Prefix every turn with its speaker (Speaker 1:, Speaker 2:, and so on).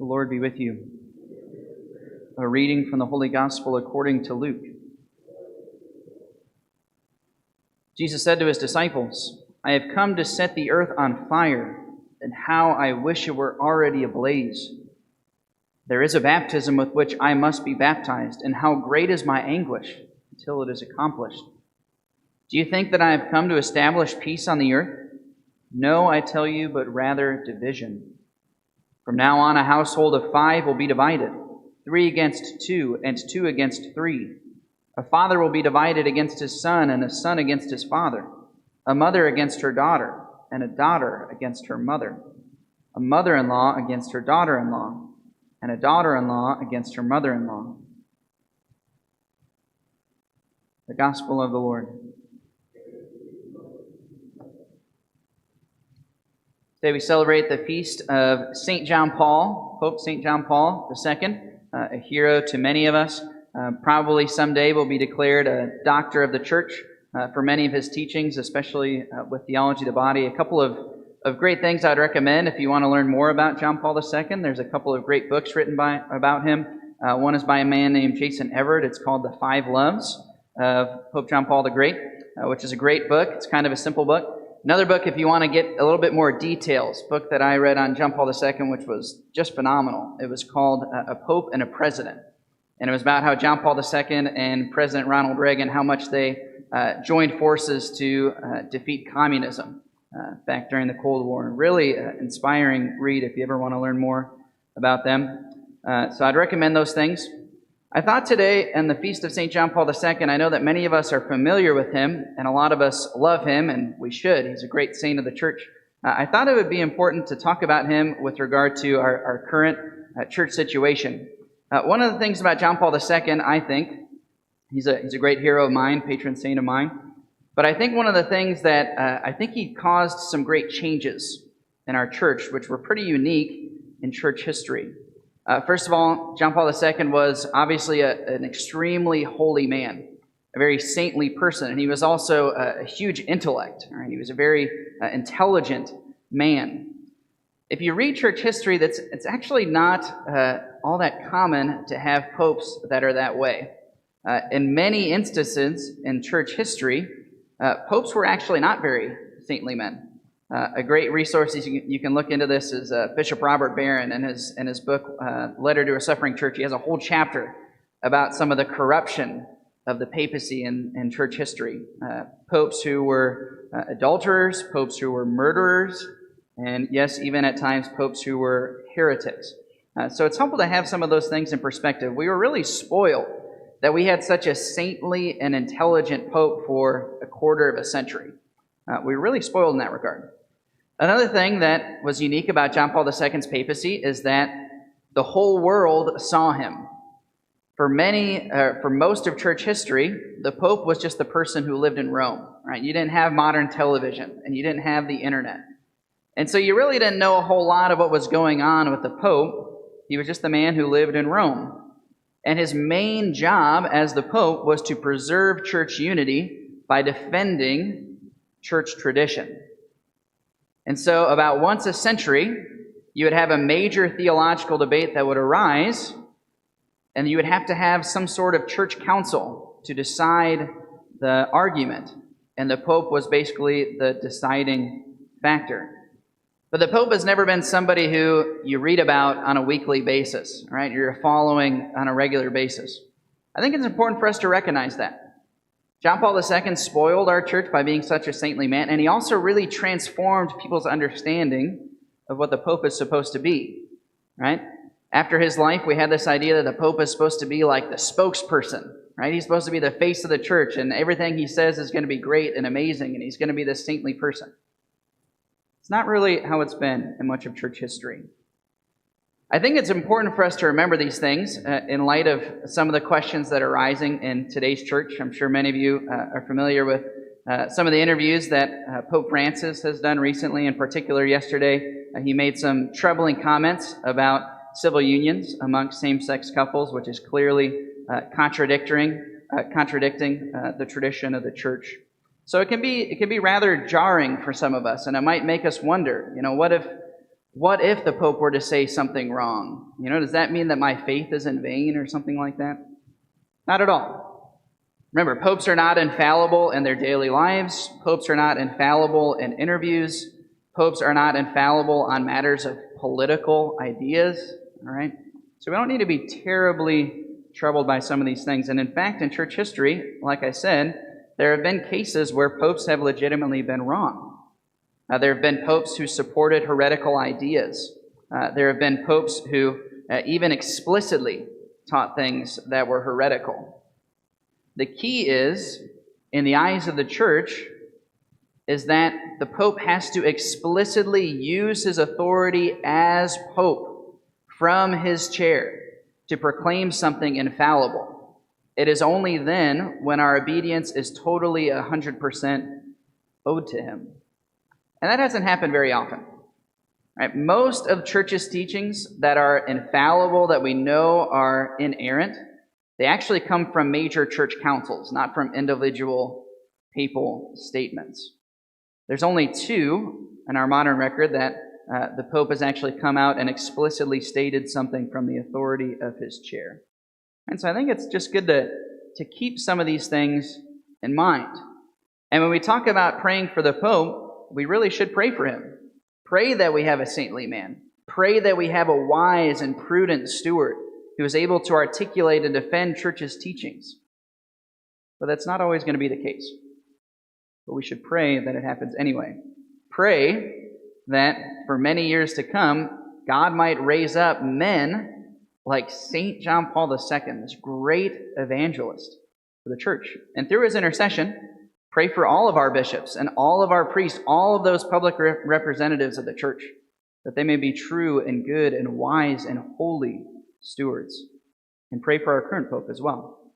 Speaker 1: Lord be with you. A reading from the Holy Gospel according to Luke. Jesus said to his disciples, "I have come to set the earth on fire, and how I wish it were already ablaze. There is a baptism with which I must be baptized, and how great is my anguish until it is accomplished. Do you think that I have come to establish peace on the earth? No, I tell you, but rather division. From now on, a household of 5 will be divided, 3 against 2, and 2 against 3. A father will be divided against his son, and a son against his father, a mother against her daughter, and a daughter against her mother, a mother-in-law against her daughter-in-law, and a daughter-in-law against her mother-in-law." The Gospel of the Lord. Today we celebrate the feast of St. John Paul, Pope St. John Paul II, a hero to many of us. Probably someday will be declared a doctor of the church for many of his teachings, especially with theology of the body. A couple of great things I'd recommend if you want to learn more about John Paul II. There's a couple of great books written about him. One is by a man named Jason Everett. It's called The 5 Loves of Pope John Paul the Great, which is a great book. It's kind of a simple book. Another book, if you want to get a little bit more details, book that I read on John Paul II, which was just phenomenal. It was called A Pope and a President. And it was about how John Paul II and President Ronald Reagan, how much they joined forces to defeat communism back during the Cold War. Really inspiring read if you ever want to learn more about them. So I'd recommend those things. I thought today, in the Feast of St. John Paul II, I know that many of us are familiar with him, and a lot of us love him, and we should. He's a great saint of the church. I thought it would be important to talk about him with regard to our current church situation. One of the things about John Paul II, I think, he's a great hero of mine, patron saint of mine, but I think one of the things that I think he caused some great changes in our church, which were pretty unique in church history. First of all, John Paul II was obviously an extremely holy man, a very saintly person, and he was also a huge intellect. Right? He was a very intelligent man. If you read church history, it's actually not all that common to have popes that are that way. In many instances in church history, popes were actually not very saintly men. A great resource you can look into this is Bishop Robert Barron in his book, Letter to a Suffering Church. He has a whole chapter about some of the corruption of the papacy in church history. Popes who were adulterers, popes who were murderers, and yes, even at times popes who were heretics. So it's helpful to have some of those things in perspective. We were really spoiled that we had such a saintly and intelligent pope for a quarter of a century. We were really spoiled in that regard. Another thing that was unique about John Paul II's papacy is that the whole world saw him. For most of church history, the Pope was just the person who lived in Rome. Right? You didn't have modern television, and you didn't have the internet. And so you really didn't know a whole lot of what was going on with the Pope. He was just the man who lived in Rome. And his main job as the Pope was to preserve church unity by defending church tradition. And so about once a century, you would have a major theological debate that would arise, and you would have to have some sort of church council to decide the argument. And the Pope was basically the deciding factor. But the Pope has never been somebody who you read about on a weekly basis, right? You're following on a regular basis. I think it's important for us to recognize that. John Paul II spoiled our church by being such a saintly man, and he also really transformed people's understanding of what the Pope is supposed to be, right? After his life, we had this idea that the Pope is supposed to be like the spokesperson, right? He's supposed to be the face of the church, and everything he says is going to be great and amazing, and he's going to be this saintly person. It's not really how it's been in much of church history. I think it's important for us to remember these things in light of some of the questions that are rising in today's church. I'm sure many of you are familiar with some of the interviews that Pope Francis has done recently. In particular, yesterday, he made some troubling comments about civil unions amongst same-sex couples, which is clearly contradicting the tradition of the church. So it can be rather jarring for some of us, and it might make us wonder, what if the Pope were to say something wrong? Does that mean that my faith is in vain or something like that? Not at all. Remember, popes are not infallible in their daily lives. Popes are not infallible in interviews. Popes are not infallible on matters of political ideas. All right? So we don't need to be terribly troubled by some of these things. And in fact, in church history, like I said, there have been cases where popes have legitimately been wrong. There have been popes who supported heretical ideas. There have been popes who even explicitly taught things that were heretical. The key is, in the eyes of the church, is that the pope has to explicitly use his authority as pope from his chair to proclaim something infallible. It is only then when our obedience is totally 100% owed to him. And that hasn't happened very often. Right? Most of church's teachings that are infallible, that we know are inerrant, they actually come from major church councils, not from individual papal statements. There's only two in our modern record that the Pope has actually come out and explicitly stated something from the authority of his chair. And so I think it's just good to keep some of these things in mind. And when we talk about praying for the Pope, we really should pray for him. Pray that we have a saintly man. Pray that we have a wise and prudent steward who is able to articulate and defend church's teachings. But that's not always going to be the case. But we should pray that it happens anyway. Pray that for many years to come, God might raise up men like St. John Paul II, this great evangelist for the church. And through his intercession, pray for all of our bishops and all of our priests, all of those public representatives of the church, that they may be true and good and wise and holy stewards. And pray for our current Pope as well.